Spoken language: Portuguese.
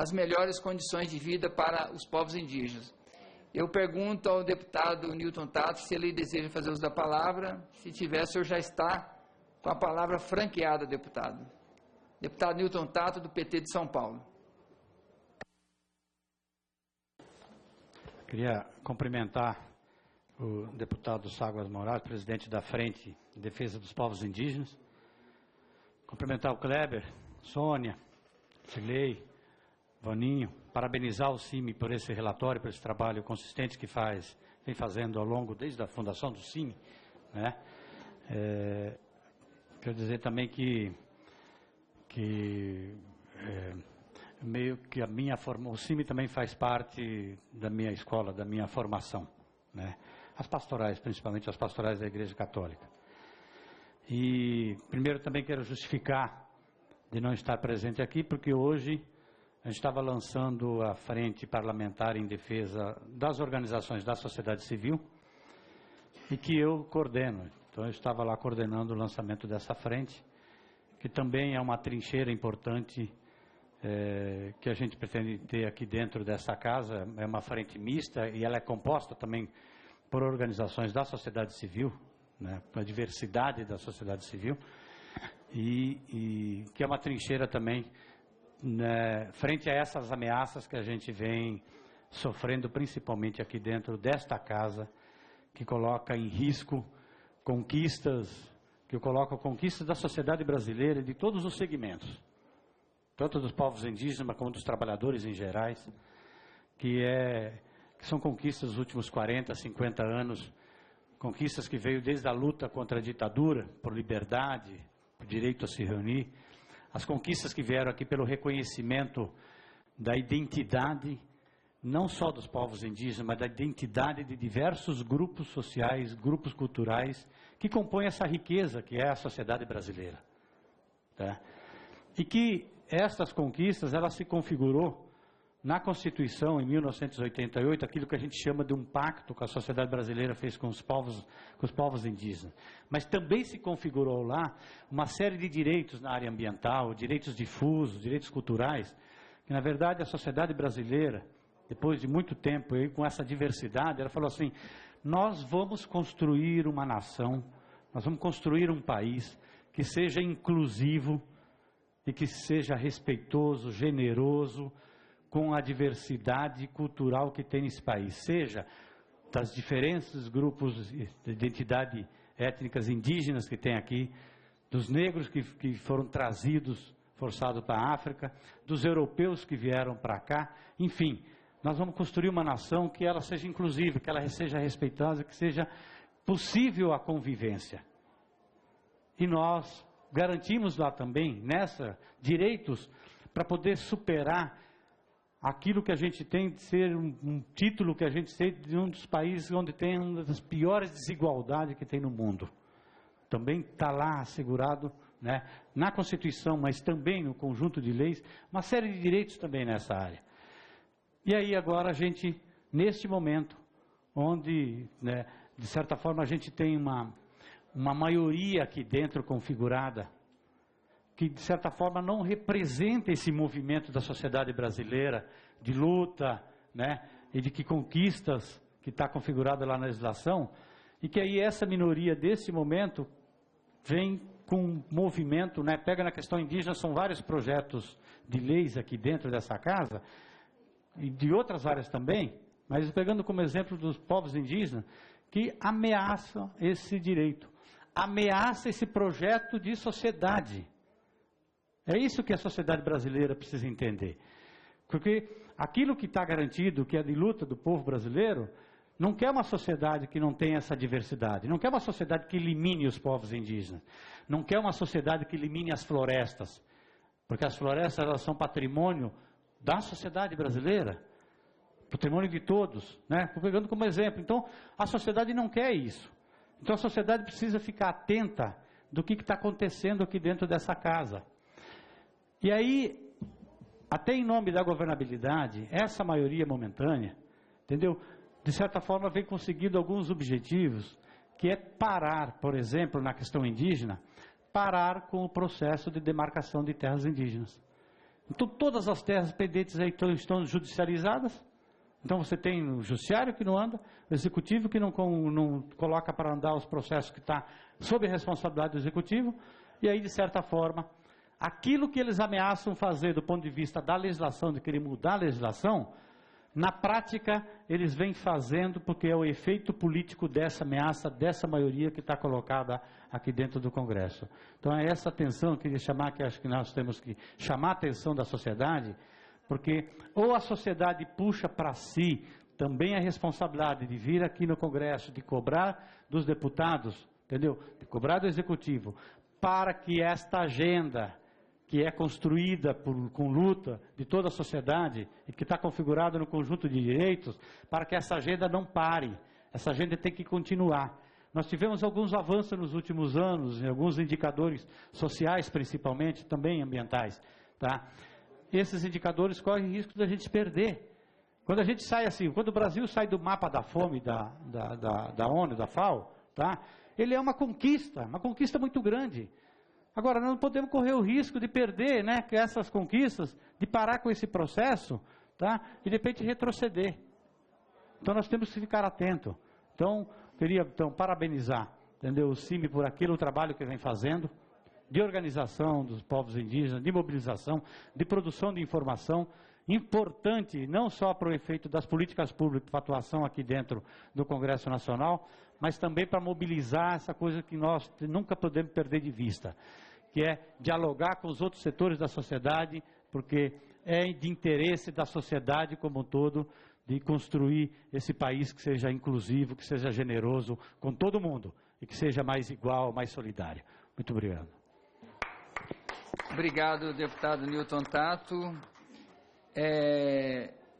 as melhores condições de vida para os povos indígenas. Eu pergunto ao deputado Newton Tato se ele deseja fazer uso da palavra. Se tiver, o senhor já está com a palavra franqueada, deputado. Deputado Newton Tato, do PT de São Paulo. Queria cumprimentar o deputado Ságuas Moraes, presidente da Frente de Defesa dos Povos Indígenas. Cumprimentar o Kleber, Sônia, Silei, Vaninho, parabenizar o CIMI por esse relatório, por esse trabalho consistente que vem fazendo ao longo, desde a fundação do CIMI, né? Quero dizer também que meio que o CIMI também faz parte da minha escola, da minha formação, né? As pastorais, principalmente as pastorais da Igreja Católica. E primeiro também quero justificar de não estar presente aqui, porque hoje a gente estava lançando a Frente Parlamentar em Defesa das Organizações da Sociedade Civil, e que eu coordeno. Então eu estava lá coordenando o lançamento dessa frente, que também é uma trincheira importante que a gente pretende ter aqui dentro dessa casa. É uma frente mista e ela é composta também por organizações da sociedade civil, né, a diversidade da sociedade civil, e que é uma trincheira também, né, frente a essas ameaças que a gente vem sofrendo, principalmente aqui dentro desta casa, que coloca em risco conquistas da sociedade brasileira e de todos os segmentos, tanto dos povos indígenas como dos trabalhadores em gerais, que são conquistas dos últimos 40, 50 anos, conquistas que veio desde a luta contra a ditadura, por liberdade, por direito a se reunir, as conquistas que vieram aqui pelo reconhecimento da identidade, não só dos povos indígenas, mas da identidade de diversos grupos sociais, grupos culturais, que compõem essa riqueza que é a sociedade brasileira, tá? E que estas conquistas, ela se configurou na Constituição, em 1988, aquilo que a gente chama de um pacto que a sociedade brasileira fez com os povos indígenas. Mas também se configurou lá uma série de direitos na área ambiental, direitos difusos, direitos culturais, que na verdade a sociedade brasileira, depois de muito tempo, e com essa diversidade, ela falou assim: nós vamos construir uma nação, nós vamos construir um país que seja inclusivo e que seja respeitoso, generoso, com a diversidade cultural que tem nesse país, seja das diferentes grupos de identidade étnicas indígenas que tem aqui, dos negros que foram trazidos, forçados para a África, dos europeus que vieram para cá, enfim, nós vamos construir uma nação que ela seja inclusiva, que ela seja respeitosa, que seja possível a convivência. E nós garantimos lá também, direitos para poder superar aquilo que a gente tem de ser um título que a gente tem de um dos países onde tem uma das piores desigualdades que tem no mundo. Também está lá assegurado, né, na Constituição, mas também no conjunto de leis, uma série de direitos também nessa área. E aí agora a gente, neste momento, onde, né, de certa forma a gente tem uma maioria aqui dentro configurada, que de certa forma não representa esse movimento da sociedade brasileira de luta, né, e de que conquistas que está configurada lá na legislação, e que aí essa minoria desse momento vem com um movimento, né, pega na questão indígena, são vários projetos de leis aqui dentro dessa casa, e de outras áreas também, mas pegando como exemplo dos povos indígenas, que ameaçam esse direito, ameaça esse projeto de sociedade. É isso que a sociedade brasileira precisa entender. Porque aquilo que está garantido, que é de luta do povo brasileiro, não quer uma sociedade que não tenha essa diversidade, não quer uma sociedade que elimine os povos indígenas, não quer uma sociedade que elimine as florestas, porque as florestas elas são patrimônio da sociedade brasileira, patrimônio de todos, né? Estou pegando como exemplo. Então, a sociedade não quer isso. Então, a sociedade precisa ficar atenta do que está acontecendo aqui dentro dessa casa. E aí, até em nome da governabilidade, essa maioria momentânea, entendeu? De certa forma vem conseguindo alguns objetivos, que é parar, por exemplo, na questão indígena, parar com o processo de demarcação de terras indígenas. Então, todas as terras pendentes aí estão judicializadas. Então, você tem o judiciário que não anda, o executivo que não coloca para andar os processos que está sob a responsabilidade do executivo, e aí, de certa forma, aquilo que eles ameaçam fazer do ponto de vista da legislação, de querer mudar a legislação, na prática, eles vêm fazendo porque é o efeito político dessa ameaça, dessa maioria que está colocada aqui dentro do Congresso. Então, é essa atenção que eu queria chamar, que acho que nós temos que chamar a atenção da sociedade, porque ou a sociedade puxa para si também a responsabilidade de vir aqui no Congresso, de cobrar dos deputados, entendeu? De cobrar do Executivo, para que esta agenda que é construída com luta de toda a sociedade e que está configurada no conjunto de direitos, para que essa agenda não pare, essa agenda tem que continuar. Nós tivemos alguns avanços nos últimos anos, em alguns indicadores sociais, principalmente, também ambientais, tá? Esses indicadores correm risco de a gente perder. Quando a gente sai assim, quando o Brasil sai do mapa da fome da ONU, da FAO, tá? Ele é uma conquista muito grande. Agora, nós não podemos correr o risco de perder, né, essas conquistas, de parar com esse processo, tá, e de repente retroceder. Então, nós temos que ficar atento. Então, queria parabenizar, entendeu, o CIMI por aquilo, o trabalho que vem fazendo, de organização dos povos indígenas, de mobilização, de produção de informação, importante não só para o efeito das políticas públicas, para a atuação aqui dentro do Congresso Nacional, mas também para mobilizar essa coisa que nós nunca podemos perder de vista, que é dialogar com os outros setores da sociedade, porque é de interesse da sociedade como um todo de construir esse país que seja inclusivo, que seja generoso com todo mundo e que seja mais igual, mais solidário. Muito obrigado. Obrigado, deputado Newton Tato.